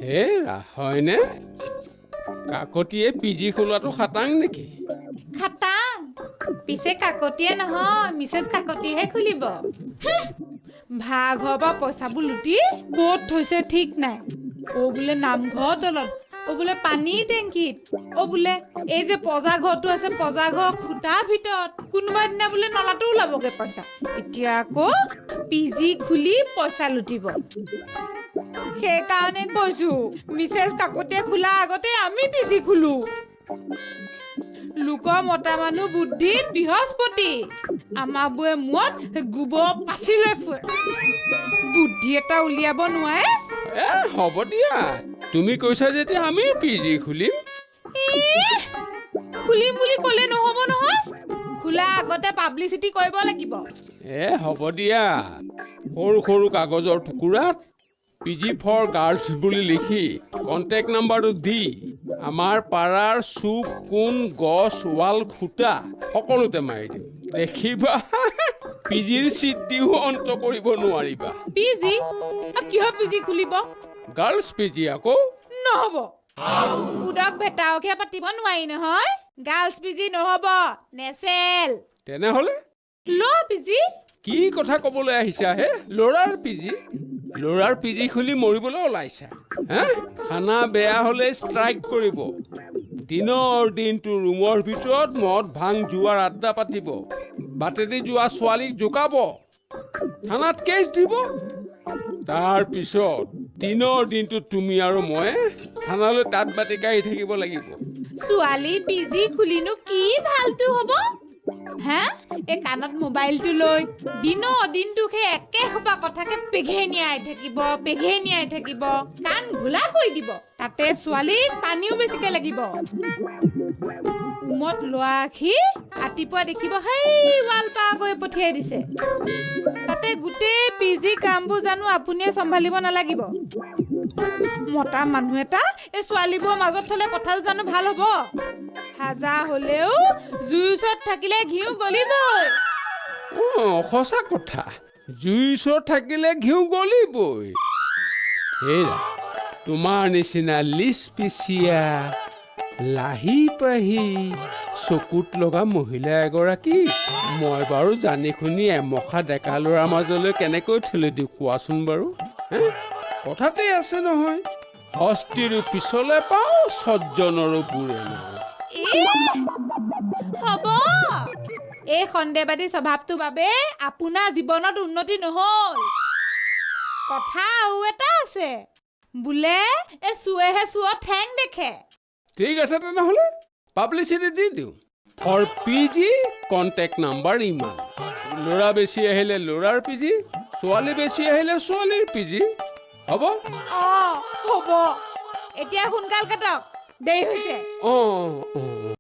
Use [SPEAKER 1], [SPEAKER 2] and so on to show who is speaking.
[SPEAKER 1] হে হয়নে কাকতিয়ে পিজি খোলাটো খাটাং নেকি?
[SPEAKER 2] খাটাং পিছে কাকতিয়ে নহয় মিছেছ কাকতিহে খুলিব। ভাড়াঘৰৰ পৰা পইচাবোৰ লুটি ক'ত থৈছে ঠিক নাই। বোলে নামঘৰৰ তলত, বোলে পানীৰ টেংকিত, বোলে এই যে পজা ঘৰটো আছে পজা ঘৰৰ খুটাৰ ভিতৰত, কোনোবা দিনা বোলে নলাটো ওলাবগে পইচা। এতিয়া আকৌ পিজি খুলি পইচা লুটিব। সেইকাৰণে কৈছো মিছেছ কাকতিয়ে খোলা আগতে আমি পিজি খোলো। লোকৰ মতা মানুহ বুদ্ধিত বৃহস্পতি, আমাৰ বৌয়ে মূৰত গোবৰ পাচি লৈ ফুৰে। বুদ্ধি এটা উলিয়াব নোৱাৰে।
[SPEAKER 1] হ'ব দিয়া, তুমি কৈছা যেতিয়া আমি পিজি খুলিম।
[SPEAKER 2] খুলিম বুলি ক'লে নহ'ব নহয়, খোলা আগতে পাব্লিচিটি কৰিব লাগিব।
[SPEAKER 1] হ'ব দিয়া, সৰু সৰু কাগজৰ টুকুৰাত পিজি ফৰ গাৰ্লছ বুলি লিখি কণ্টেক্ট নাম্বাৰটো দি আমাৰ পাৰাৰ চুক কোণ গছ ৱাল খুটা সকলোতে মাৰি দিম। দেখিবা পিজিৰ চিট দিও অন্ত কৰিব নোৱাৰিবা।
[SPEAKER 2] পিজি কিহৰ পিজি খুলিব?
[SPEAKER 1] গাৰ্লছ পিজি আকৌ।
[SPEAKER 2] নহ'ব, উদক ভেটাওকে পাতিব নোৱাৰি নহয়। গাৰ্লছ পিজি নহ'ব, নেচেল।
[SPEAKER 1] তেনেহ'লে
[SPEAKER 2] ল'ৰা পিজি।
[SPEAKER 1] কি কথা ক'বলৈ আহিছা হে? ল'ৰাৰ পিজি? ল'ৰাৰ পিজি খুলি মৰিবলৈ ওলাইছা হে? খানা বেয়া হ'লে ষ্ট্ৰাইক কৰিব। দিনৰ দিনটো ৰুমৰ ভিতৰত মদ ভাং জোৱাৰ আড্ডা পাতিব। বাটেদি যোৱা ছোৱালীক জোকাব, থানাত কেছ দিব। তাৰ পিছত দিনৰ দিনটো তুমি আৰু মই থানালৈ তাঁত বাতি কাঢ়ি থাকিব লাগিব।
[SPEAKER 2] ছোৱালী পিজি খুলিনো কি ভালটো হ'ব? হে, এই কাণত মোবাইলটো লৈ দিনৰ দিনটো সেই একে সোপা কথাকে পেঘেনিয়াই থাকিব, কাণ ঘোলা কৰি দিব। তাতে ছোৱালীক পানীও বেছিকে লাগিব। ৰুমত লোৱা আখি ৰাতিপুৱা দেখিব সেই ৱাল পাৰ কৰি পঠিয়াই দিছে। তাতে গোটেই পিজি কামবোৰ জানো আপুনিয়ে চম্ভালিব নালাগিব? মতা মানুহ এটা এই ছোৱালীবোৰৰ মাজত থলে কথাটো জানো ভাল হ'ব? হাজাৰ হ'লেও জুইৰ ওচৰত থাকিলে ঘিউ গলিবই।
[SPEAKER 1] সঁচা কথা, জুইৰ ওচৰত থাকিলে ঘিউ গলিবই। হেৰা, তোমাৰ নিচিনা লিচপিচিয়া লাহি পাহি চকুত লগা মহিলা এগৰাকী মই বাৰু জানি শুনি এমখা ডেকা ল'ৰাৰ মাজলৈ কেনেকৈ ঠেলি দিওঁ কোৱাচোন বাৰু? কথাতেই আছে নহয়, হস্তিৰো পিছলে পাওঁ সজ্জনৰো বুৰে নহয়।
[SPEAKER 2] হ'ব, এই সন্দেহবাদী স্বভাৱটোৰ বাবে আপোনাৰ জীৱনত উন্নতি নহ'ল। কথা আৰু এটা আছে, বোলে এই চুৱেহে চুৱত ঠেং দেখে।
[SPEAKER 1] ঠিক আছে তেনেহ'লে পাব্লিচিটি দি দিওঁ। ফৰ পিজি কণ্টেক্ট নাম্বাৰ ইমান। ল'ৰা বেছি আহিলে ল'ৰাৰ পিজি, ছোৱালী বেছি আহিলে ছোৱালীৰ পিজি। হ'ব?
[SPEAKER 2] হ'ব, এতিয়া সোনকাল কাটক, দেৰি হৈছে।